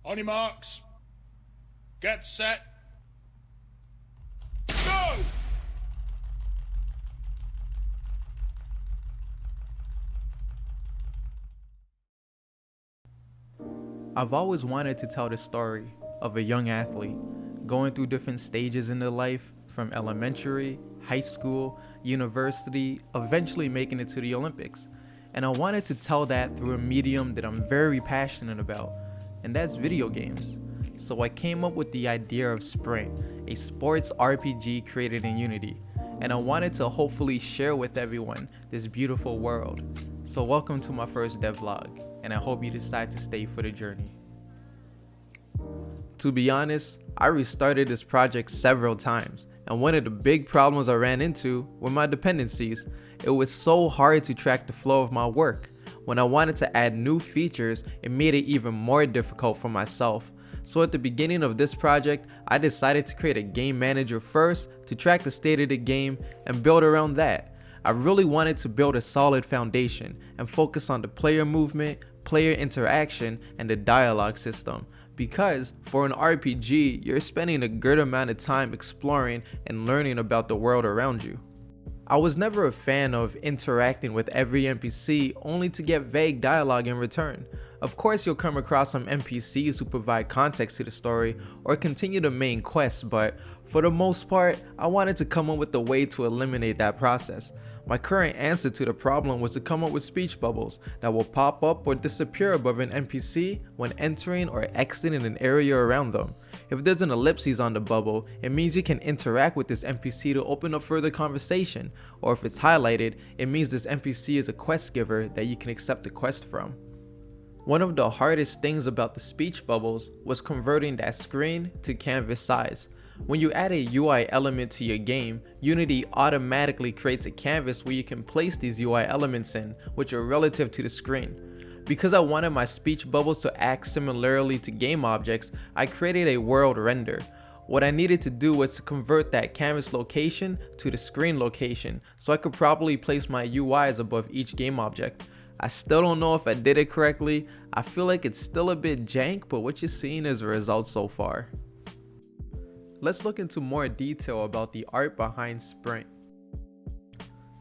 On your marks. Get set. Go! I've always wanted to tell the story of a young athlete going through different stages in their life, from elementary, high school, university, eventually making it to the Olympics. And I wanted to tell that through a medium that I'm very passionate about, and that's video games. So I came up with the idea of Sprint, a sports RPG created in Unity, and I wanted to hopefully share with everyone this beautiful world. So welcome to my first devlog, and I hope you decide to stay for the journey. To be honest, I restarted this project several times, and one of the big problems I ran into were my dependencies. It was so hard to track the flow of my work. When I wanted to add new features, it made it even more difficult for myself. So at the beginning of this project, I decided to create a game manager first to track the state of the game and build around that. I really wanted to build a solid foundation and focus on the player movement, player interaction, and the dialogue system. Because for an RPG, you're spending a good amount of time exploring and learning about the world around you. I was never a fan of interacting with every NPC only to get vague dialogue in return. Of course, you'll come across some NPCs who provide context to the story or continue the main quest, but for the most part, I wanted to come up with a way to eliminate that process. My current answer to the problem was to come up with speech bubbles that will pop up or disappear above an NPC when entering or exiting an area around them. If there's an ellipsis on the bubble, it means you can interact with this NPC to open up further conversation, or if it's highlighted, it means this NPC is a quest giver that you can accept a quest from. One of the hardest things about the speech bubbles was converting that screen to canvas size. When you add a UI element to your game, Unity automatically creates a canvas where you can place these UI elements in, which are relative to the screen. Because I wanted my speech bubbles to act similarly to game objects, I created a world render. What I needed to do was to convert that canvas location to the screen location so I could properly place my UIs above each game object. I still don't know if I did it correctly. I feel like it's still a bit jank, but what you're seeing is the results so far. Let's look into more detail about the art behind Sprint.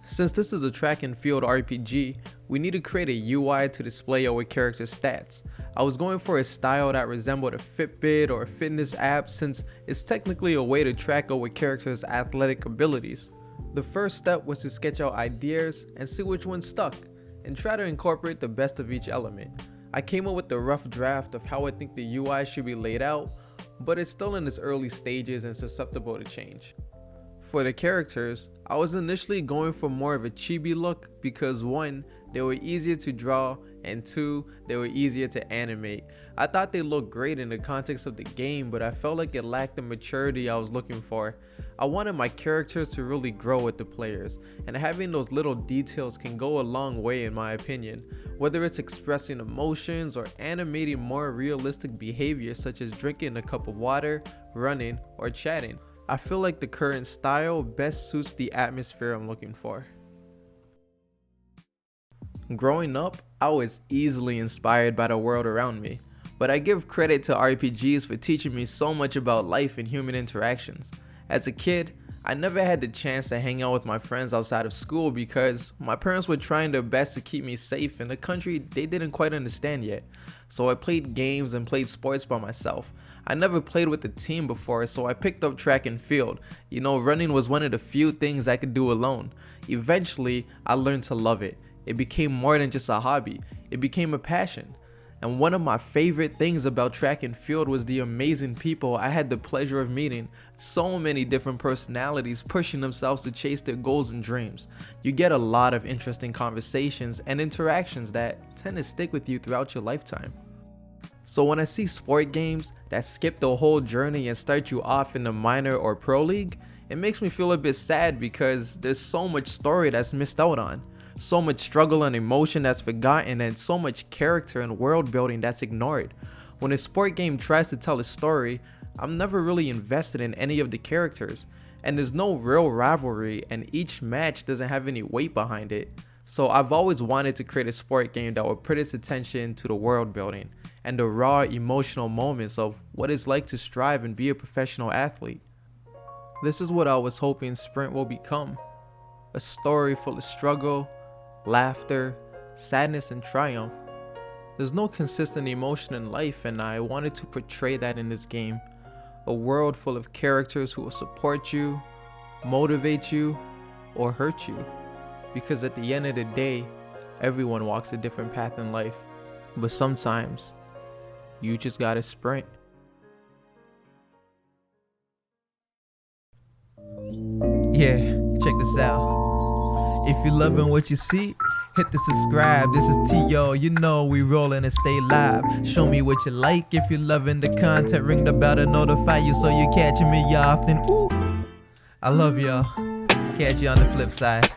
Since this is a track and field RPG, we need to create a UI to display our character's stats. I was going for a style that resembled a Fitbit or a fitness app, since it's technically a way to track our character's athletic abilities. The first step was to sketch out ideas and see which one stuck, and try to incorporate the best of each element. I came up with a rough draft of how I think the UI should be laid out, but it's still in its early stages and susceptible to change. For the characters, I was initially going for more of a chibi look because 1, they were easier to draw, and 2, they were easier to animate. I thought they looked great in the context of the game, but I felt like it lacked the maturity I was looking for. I wanted my characters to really grow with the players, and having those little details can go a long way in my opinion, whether it's expressing emotions or animating more realistic behavior such as drinking a cup of water, running, or chatting. I feel like the current style best suits the atmosphere I'm looking for. Growing up, I was easily inspired by the world around me, but I give credit to RPGs for teaching me so much about life and human interactions. As a kid, I never had the chance to hang out with my friends outside of school because my parents were trying their best to keep me safe in a country they didn't quite understand yet. So I played games and played sports by myself. I never played with a team before, so I picked up track and field. Running was one of the few things I could do alone. Eventually, I learned to love it. It became more than just a hobby. It became a passion. And one of my favorite things about track and field was the amazing people I had the pleasure of meeting. So many different personalities pushing themselves to chase their goals and dreams. You get a lot of interesting conversations and interactions that tend to stick with you throughout your lifetime. So when I see sport games that skip the whole journey and start you off in the minor or pro league, it makes me feel a bit sad because there's so much story that's missed out on. So much struggle and emotion that's forgotten, and so much character and world building that's ignored. When a sport game tries to tell a story, I'm never really invested in any of the characters, and there's no real rivalry, and each match doesn't have any weight behind it. So I've always wanted to create a sport game that would put its attention to the world building, and the raw emotional moments of what it's like to strive and be a professional athlete. This is what I was hoping Sprint will become. A story full of struggle, laughter, sadness, and triumph. There's no consistent emotion in life, and I wanted to portray that in this game. A world full of characters who will support you, motivate you, or hurt you. Because at the end of the day, everyone walks a different path in life. But sometimes, you just gotta sprint. Yeah, check this out. If you're loving what you see, hit the subscribe. This is T.O. You know we rollin' and stay live. Show me what you like. If you're loving the content, ring the bell to notify you so you're catching me often. Ooh, I love y'all. Catch you on the flip side.